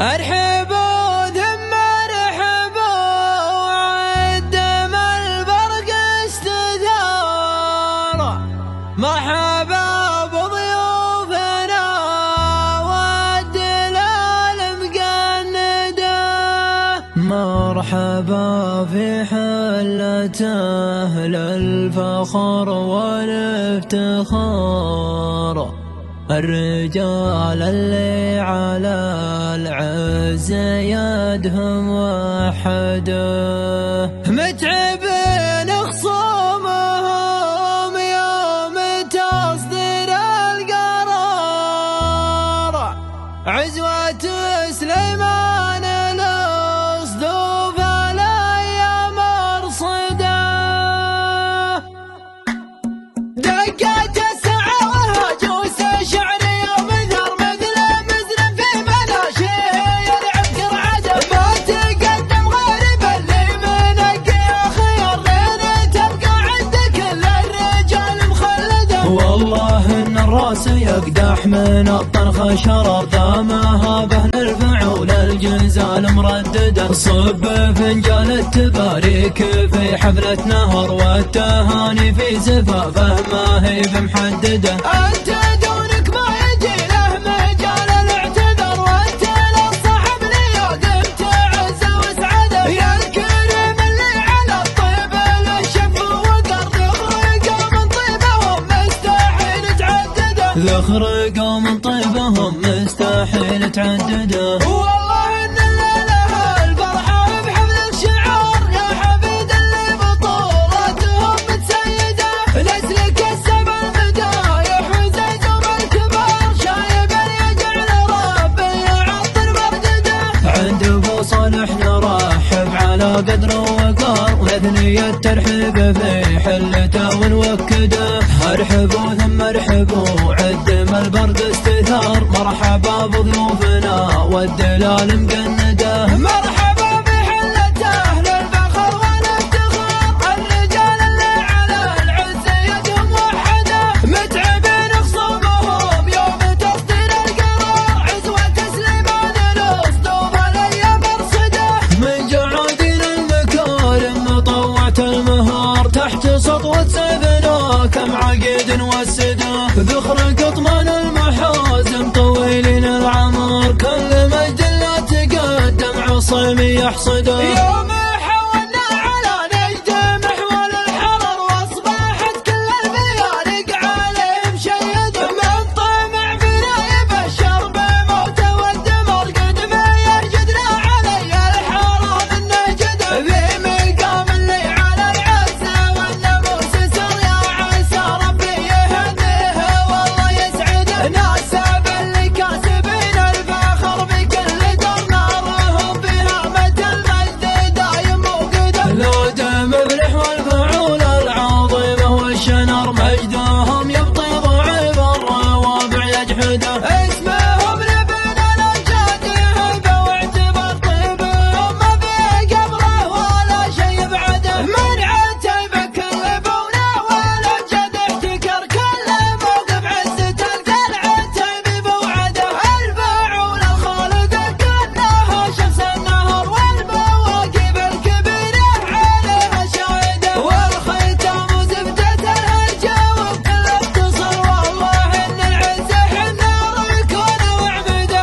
ارحبوا ثم ارحبوا وعدم البرق استثار. مرحبا بضيوفنا والدلال مقنده. مرحبا في حلة أهل الفخر والافتخار. الرجال اللي على العز يدهم وحده. متعبين خصومهم يوم تصدير القرار. عزوة سليمان الأصدوف الأيام مرصده. دقات الساعة وهجوس شعر يوم ثر مثل مزن في مناشيه يلعب قرعده. ما تقدم غريب اللي منقي خير لين تبقى عند كل الرجال مخلده. والله ان الراس يقدح من الطرخ شرر ذامها به الفعول الجزال مردده. صب فنجان التباريك في حفلة نهر والتهاني في زفافه ما هي بمحدده. انت دونك ما يجي له مجال الاعتذار وانت للصاحب ليودم تعز وسعده. يا الكريم اللي على الطيب الشف وقرض يخرقوا من طيبهم مستحيل تعدده. يخرقوا من طيبهم مستحيل تعدده. والله ان الليله الفرحه بحفل الشعار يا حفيد اللي بطولتهم متسيده. نسلك السبع المدايح وزيزهم الكبار شايب يجعل ربي يعطر مردده. عند ابو صالح نرحب على قدر ووقار ونثني الترحيب في حلته ونوكده. ارحبوا ثم ارحبوا عدم البرق استثار. مرحبا بضيوفنا والدلال مقنده. مرحبا بحلة أهل الفخر والافتخار. الرجال اللي على العز يدهم وحده. متعبين خصومهم يوم تصدير القرار. عزوة سليمان الأصدوف الأيام مرصده. من جعادين المكارم طوعت المهار تحت سطوة سيفنا كم عقيد وسده. ذخر قطمان المحازم طويلين العمر كل مجد لا تقدم عصيم يحصده.